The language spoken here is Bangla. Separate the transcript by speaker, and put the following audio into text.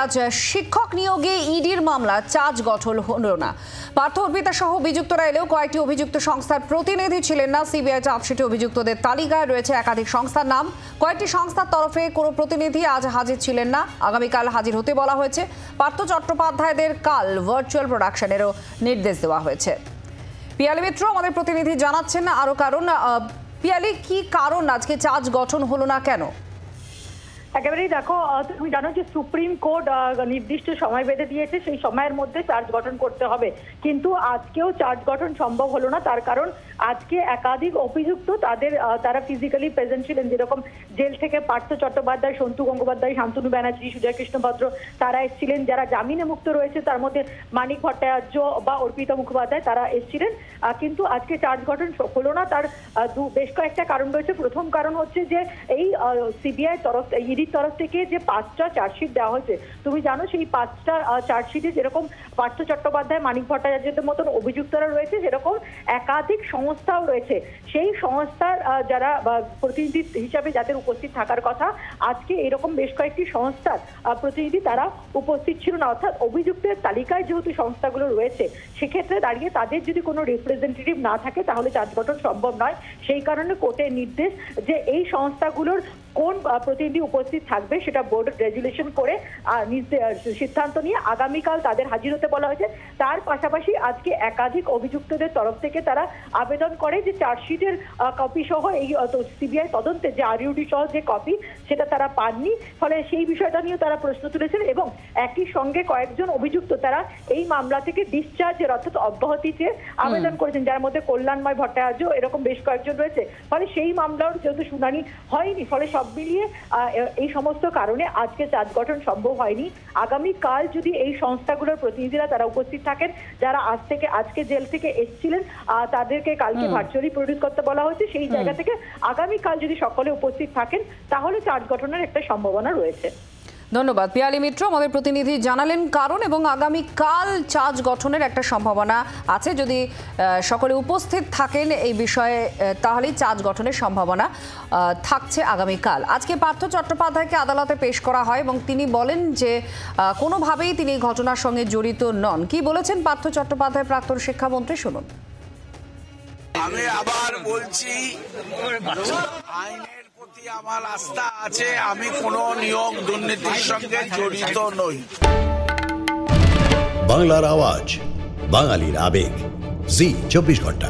Speaker 1: আজ শিক্ষক নিয়োগে ইডির মামলা চার্জ গঠন হলো না। পার্থ অর্পিতা সহ অভিযুক্তরা এলেও কয়েকটি অভিযুক্ত সংস্থার প্রতিনিধি ছিলেন না। সিবিআই চার্জশিটে অভিযুক্তদের তালিকায় রয়েছে একাধিক সংস্থার নাম। কয়েকটি সংস্থার তরফে কোনো প্রতিনিধি আজ হাজির ছিলেন না। আগামীকাল হাজির হতে বলা হয়েছে। পার্থ চট্টোপাধ্যায়দের কাল ভার্চুয়াল প্রোডাকশনেরও নির্দেশ দেওয়া হয়েছে। পিয়ালি মিত্র আমাদের প্রতিনিধি জানাচ্ছেন আরো কারণ। পিয়ালি, কি কারণ আজকে চার্জ গঠন হলো না কেন?
Speaker 2: একেবারেই দেখো, তুমি জানো যে সুপ্রিম কোর্ট নির্দিষ্ট সময় বেঁধে দিয়েছে, সেই সময়ের মধ্যে চার্জ গঠন করতে হবে, কিন্তু আজকেও চার্জ গঠন সম্ভব হলো না। তার কারণ আজকে একাধিক অভিযুক্ত তারা ফিজিক্যালি প্রেজেন্ট ছিলেন। যেরকম জেল থেকে পার্থ চট্টোপাধ্যায়, সন্তু গঙ্গোপাধ্যায়, শান্তনু ব্যানার্জি, সুজয় কৃষ্ণ ভদ্র তারা এসেছিলেন। যারা জামিনে মুক্ত রয়েছে তার মধ্যে মানিক ভট্টাচার্য বা অর্পিতা মুখোপাধ্যায় তারা এসেছিলেন, কিন্তু আজকে চার্জ গঠন হলো না। তার বেশ কয়েকটা কারণ রয়েছে। প্রথম কারণ হচ্ছে যে এই সিবিআই ইডির তরফ থেকে যে 5টা চার্জশিট দেওয়া হয়েছে, তুমি জানো সেই 5টা চার্জশিটে যেরকম পার্থ চট্টোপাধ্যায়, মানিক ভট্টাচার্যের মতন অভিযুক্তরা রয়েছে, সেরকম একাধিক সংস্থাও রয়েছে। সেই সংস্থার যারা প্রতিনিধি হিসাবে যাদের উপস্থিত থাকার কথা, আজকে এরকম বেশ কয়েকটি সংস্থার প্রতিনিধি তারা উপস্থিত ছিল না। অর্থাৎ অভিযুক্তের তালিকায় যেহেতু সংস্থাগুলো রয়েছে, সেক্ষেত্রে দাঁড়িয়ে তাদের যদি কোনো রিপ্রেজেন্টেটিভ না থাকে তাহলে চার্জ গঠন সম্ভব নয়। সেই কারণে কোর্টের নির্দেশ যে এই সংস্থাগুলোর কোন প্রতিনিধি উপস্থিত থাকবে সেটা বোর্ড রেজুলেশন করে সিদ্ধান্ত নিয়ে আগামীকাল তাদের হাজির হতে বলা হয়েছে। তার পাশাপাশি আজকে একাধিক অভিযুক্তদের তরফ থেকে তারা আবেদন করে যে চার্জশিটের কপি সহ এই সিবিআই তদন্তে যে আরইউডি সহ যে কপি সেটা তারা পাননি, ফলে সেই বিষয়টা নিয়ে তারা প্রশ্ন তুলেছেন। এবং একই সঙ্গে কয়েকজন অভিযুক্ত তারা এই মামলা থেকে ডিসচার্জের অর্থাৎ অব্যাহতি চেয়ে আবেদন করেছেন, যার মধ্যে কল্যাণময় ভট্টাচার্য এরকম বেশ কয়েকজন রয়েছে। ফলে সেই মামলার যেহেতু শুনানি হয়নি, ফলে সব মিলিয়ে এই সমস্ত কারণে আজকে চার্জ গঠন সম্ভব হয়নি। আগামীকাল যদি এই সংস্থাগুলোর প্রতিনিধিরা তারা উপস্থিত থাকেন, যারা আজকে জেল থেকে এসেছিলেন তাদেরকে কালকে ভার্চুয়ালি প্রডিউস করতে বলা হয়েছে, সেই জায়গা থেকে আগামীকাল যদি সকলে উপস্থিত থাকেন তাহলে চার্জ গঠনের একটা সম্ভাবনা রয়েছে।
Speaker 1: ধন্যবাদ পিয়ালি মিত্র, আমাদের প্রতিনিধি জানালেন কারণ, এবং আগামীকাল চার্জ গঠনের একটা সম্ভাবনা আছে। যদি সকলে উপস্থিত থাকেন এই বিষয়ে তাহলেই চার্জ গঠনের সম্ভাবনা থাকছে আগামীকাল। আজকে পার্থ চট্টোপাধ্যায়কে আদালতে পেশ করা হয় এবং তিনি বলেন যে কোনোভাবেই তিনি ঘটনার সঙ্গে জড়িত নন। কি বলেছেন পার্থ চট্টোপাধ্যায় প্রাক্তন শিক্ষামন্ত্রী, শুনুন।
Speaker 3: আমি আবার বলছি, আইনের প্রতি আমার আস্থা আছে, আমি কোনো নিয়োগ দুর্নীতির সঙ্গে জড়িত নই।
Speaker 4: বাংলার আওয়াজ, বাঙালির আবেগ, জি 24 ঘন্টা।